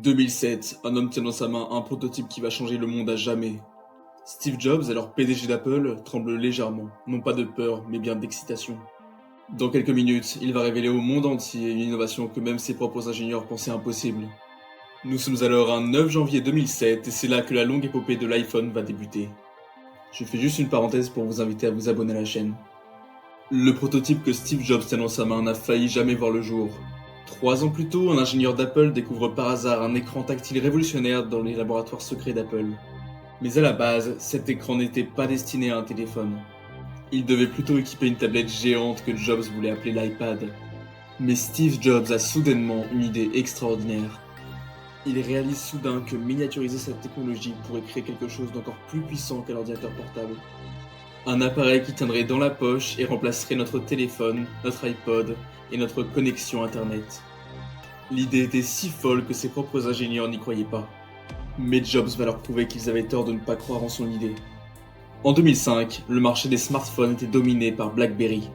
2007, un homme tient dans sa main un prototype qui va changer le monde à jamais. Steve Jobs, alors PDG d'Apple, tremble légèrement, non pas de peur, mais bien d'excitation. Dans quelques minutes, il va révéler au monde entier une innovation que même ses propres ingénieurs pensaient impossible. Nous sommes alors un 9 janvier 2007 et c'est là que la longue épopée de l'iPhone va débuter. Je fais juste une parenthèse pour vous inviter à vous abonner à la chaîne. Le prototype que Steve Jobs tient dans sa main n'a failli jamais voir le jour. 3 ans plus tôt, un ingénieur d'Apple découvre par hasard un écran tactile révolutionnaire dans les laboratoires secrets d'Apple. Mais à la base, cet écran n'était pas destiné à un téléphone. Il devait plutôt équiper une tablette géante que Jobs voulait appeler l'iPad. Mais Steve Jobs a soudainement une idée extraordinaire. Il réalise soudain que miniaturiser cette technologie pourrait créer quelque chose d'encore plus puissant qu'un ordinateur portable. Un appareil qui tiendrait dans la poche et remplacerait notre téléphone, notre iPod et notre connexion Internet. L'idée était si folle que ses propres ingénieurs n'y croyaient pas. Mais Jobs va leur prouver qu'ils avaient tort de ne pas croire en son idée. En 2005, le marché des smartphones était dominé par BlackBerry.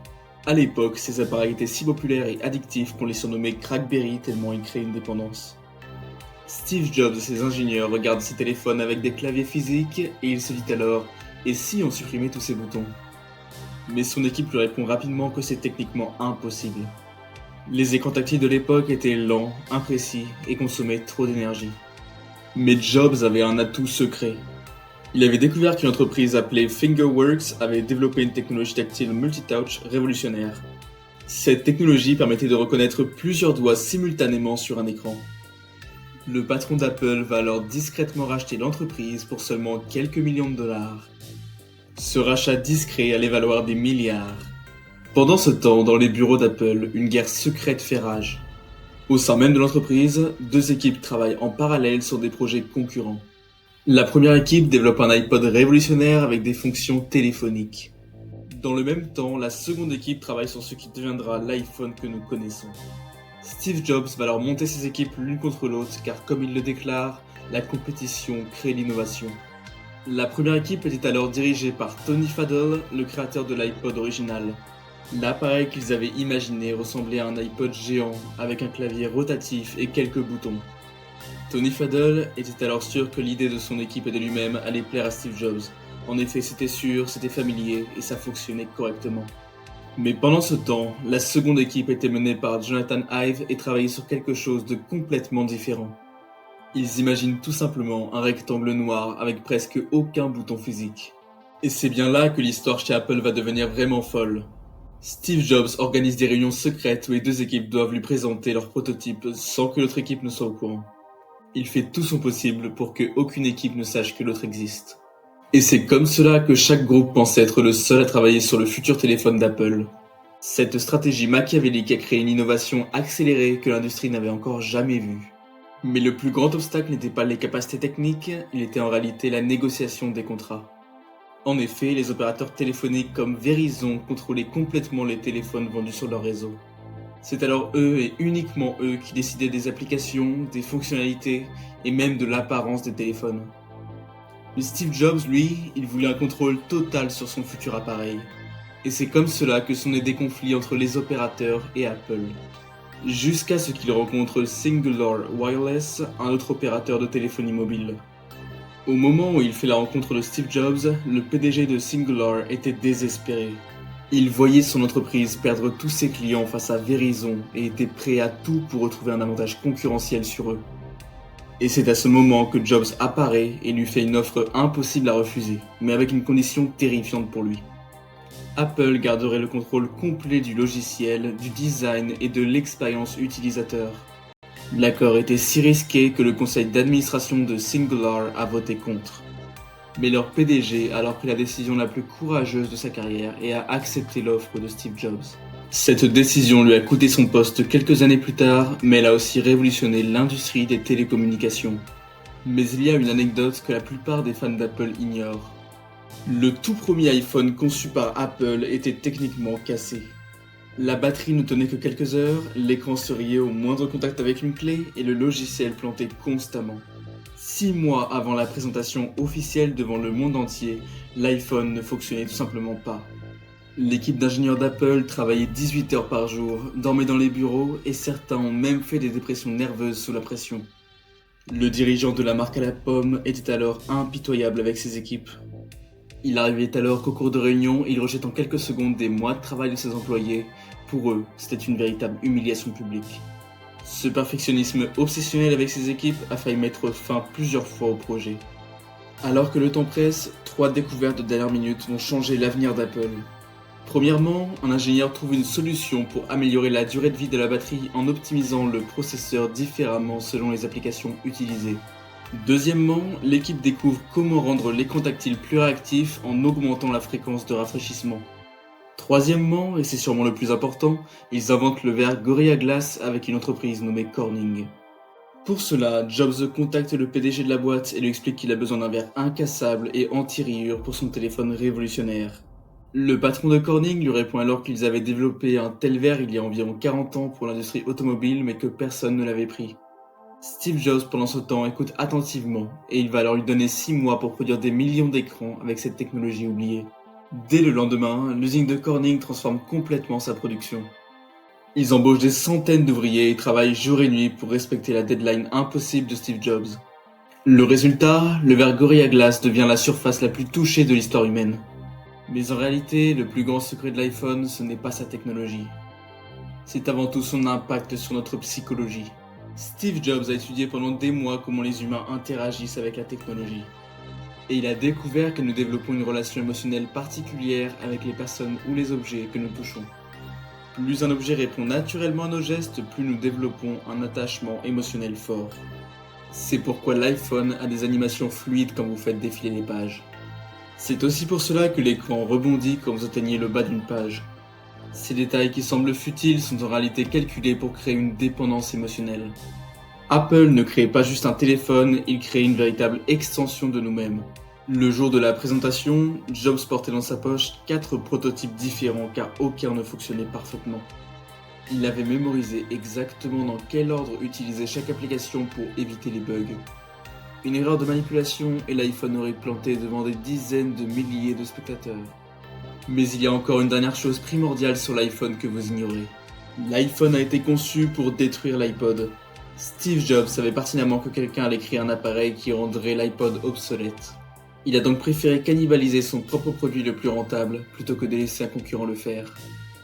À l'époque, ces appareils étaient si populaires et addictifs qu'on les surnommait Crackberry tellement ils créaient une dépendance. Steve Jobs et ses ingénieurs regardent ces téléphones avec des claviers physiques et il se dit alors « Et si on supprimait tous ces boutons ?» Mais son équipe lui répond rapidement que c'est techniquement impossible. Les écrans tactiles de l'époque étaient lents, imprécis et consommaient trop d'énergie. Mais Jobs avait un atout secret. Il avait découvert qu'une entreprise appelée Fingerworks avait développé une technologie tactile multitouch révolutionnaire. Cette technologie permettait de reconnaître plusieurs doigts simultanément sur un écran. Le patron d'Apple va alors discrètement racheter l'entreprise pour seulement quelques millions de dollars. Ce rachat discret allait valoir des milliards. Pendant ce temps, dans les bureaux d'Apple, une guerre secrète fait rage. Au sein même de l'entreprise, 2 équipes travaillent en parallèle sur des projets concurrents. La première équipe développe un iPod révolutionnaire avec des fonctions téléphoniques. Dans le même temps, la seconde équipe travaille sur ce qui deviendra l'iPhone que nous connaissons. Steve Jobs va alors monter ses équipes l'une contre l'autre car comme il le déclare, la compétition crée l'innovation. La première équipe était alors dirigée par Tony Fadell, le créateur de l'iPod original. L'appareil qu'ils avaient imaginé ressemblait à un iPod géant avec un clavier rotatif et quelques boutons. Tony Fadell était alors sûr que l'idée de son équipe et de lui-même allait plaire à Steve Jobs. En effet, c'était sûr, c'était familier et ça fonctionnait correctement. Mais pendant ce temps, la seconde équipe était menée par Jonathan Ive et travaillait sur quelque chose de complètement différent. Ils imaginent tout simplement un rectangle noir avec presque aucun bouton physique. Et c'est bien là que l'histoire chez Apple va devenir vraiment folle. Steve Jobs organise des réunions secrètes où les 2 équipes doivent lui présenter leur prototype sans que l'autre équipe ne soit au courant. Il fait tout son possible pour qu'aucune équipe ne sache que l'autre existe. Et c'est comme cela que chaque groupe pensait être le seul à travailler sur le futur téléphone d'Apple. Cette stratégie machiavélique a créé une innovation accélérée que l'industrie n'avait encore jamais vue. Mais le plus grand obstacle n'était pas les capacités techniques, il était en réalité la négociation des contrats. En effet, les opérateurs téléphoniques comme Verizon contrôlaient complètement les téléphones vendus sur leur réseau. C'est alors eux et uniquement eux qui décidaient des applications, des fonctionnalités et même de l'apparence des téléphones. Mais Steve Jobs, lui, il voulait un contrôle total sur son futur appareil. Et c'est comme cela que sont nés des conflits entre les opérateurs et Apple. Jusqu'à ce qu'il rencontre Cingular Wireless, un autre opérateur de téléphonie mobile. Au moment où il fait la rencontre de Steve Jobs, le PDG de Cingular était désespéré. Il voyait son entreprise perdre tous ses clients face à Verizon et était prêt à tout pour retrouver un avantage concurrentiel sur eux. Et c'est à ce moment que Jobs apparaît et lui fait une offre impossible à refuser, mais avec une condition terrifiante pour lui. Apple garderait le contrôle complet du logiciel, du design et de l'expérience utilisateur. L'accord était si risqué que le conseil d'administration de Cingular a voté contre. Mais leur PDG a alors pris la décision la plus courageuse de sa carrière et a accepté l'offre de Steve Jobs. Cette décision lui a coûté son poste quelques années plus tard, mais elle a aussi révolutionné l'industrie des télécommunications. Mais il y a une anecdote que la plupart des fans d'Apple ignorent. Le tout premier iPhone conçu par Apple était techniquement cassé. La batterie ne tenait que quelques heures, l'écran se riait au moindre contact avec une clé et le logiciel plantait constamment. 6 mois avant la présentation officielle devant le monde entier, l'iPhone ne fonctionnait tout simplement pas. L'équipe d'ingénieurs d'Apple travaillait 18 heures par jour, dormait dans les bureaux et certains ont même fait des dépressions nerveuses sous la pression. Le dirigeant de la marque à la pomme était alors impitoyable avec ses équipes. Il arrivait alors qu'au cours de réunions, il rejette en quelques secondes des mois de travail de ses employés. Pour eux, c'était une véritable humiliation publique. Ce perfectionnisme obsessionnel avec ses équipes a failli mettre fin plusieurs fois au projet. Alors que le temps presse, 3 découvertes de dernière minute vont changer l'avenir d'Apple. Premièrement, un ingénieur trouve une solution pour améliorer la durée de vie de la batterie en optimisant le processeur différemment selon les applications utilisées. Deuxièmement, l'équipe découvre comment rendre l'écran tactile plus réactif en augmentant la fréquence de rafraîchissement. Troisièmement, et c'est sûrement le plus important, ils inventent le verre Gorilla Glass avec une entreprise nommée Corning. Pour cela, Jobs contacte le PDG de la boîte et lui explique qu'il a besoin d'un verre incassable et anti-rayures pour son téléphone révolutionnaire. Le patron de Corning lui répond alors qu'ils avaient développé un tel verre il y a environ 40 ans pour l'industrie automobile mais que personne ne l'avait pris. Steve Jobs pendant ce temps écoute attentivement et il va alors lui donner 6 mois pour produire des millions d'écrans avec cette technologie oubliée. Dès le lendemain, l'usine de Corning transforme complètement sa production. Ils embauchent des centaines d'ouvriers et travaillent jour et nuit pour respecter la deadline impossible de Steve Jobs. Le résultat, le verre Gorilla Glass devient la surface la plus touchée de l'histoire humaine. Mais en réalité, le plus grand secret de l'iPhone, ce n'est pas sa technologie. C'est avant tout son impact sur notre psychologie. Steve Jobs a étudié pendant des mois comment les humains interagissent avec la technologie. Et il a découvert que nous développons une relation émotionnelle particulière avec les personnes ou les objets que nous touchons. Plus un objet répond naturellement à nos gestes, plus nous développons un attachement émotionnel fort. C'est pourquoi l'iPhone a des animations fluides quand vous faites défiler les pages. C'est aussi pour cela que l'écran rebondit quand vous atteignez le bas d'une page. Ces détails qui semblent futiles sont en réalité calculés pour créer une dépendance émotionnelle. Apple ne crée pas juste un téléphone, il crée une véritable extension de nous-mêmes. Le jour de la présentation, Jobs portait dans sa poche 4 prototypes différents car aucun ne fonctionnait parfaitement. Il avait mémorisé exactement dans quel ordre utiliser chaque application pour éviter les bugs. Une erreur de manipulation et l'iPhone aurait planté devant des dizaines de milliers de spectateurs. Mais il y a encore une dernière chose primordiale sur l'iPhone que vous ignorez. L'iPhone a été conçu pour détruire l'iPod. Steve Jobs savait pertinemment que quelqu'un allait créer un appareil qui rendrait l'iPod obsolète. Il a donc préféré cannibaliser son propre produit le plus rentable plutôt que de laisser un concurrent le faire.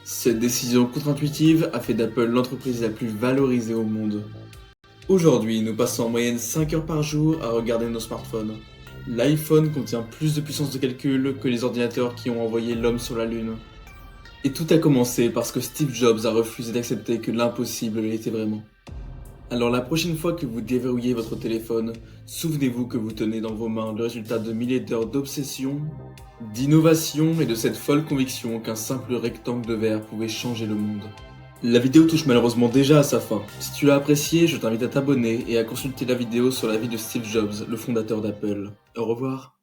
Cette décision contre-intuitive a fait d'Apple l'entreprise la plus valorisée au monde. Aujourd'hui, nous passons en moyenne 5 heures par jour à regarder nos smartphones. L'iPhone contient plus de puissance de calcul que les ordinateurs qui ont envoyé l'homme sur la Lune. Et tout a commencé parce que Steve Jobs a refusé d'accepter que l'impossible l'était vraiment. Alors la prochaine fois que vous déverrouillez votre téléphone, souvenez-vous que vous tenez dans vos mains le résultat de milliers d'heures d'obsession, d'innovation et de cette folle conviction qu'un simple rectangle de verre pouvait changer le monde. La vidéo touche malheureusement déjà à sa fin. Si tu l'as appréciée, je t'invite à t'abonner et à consulter la vidéo sur la vie de Steve Jobs, le fondateur d'Apple. Au revoir.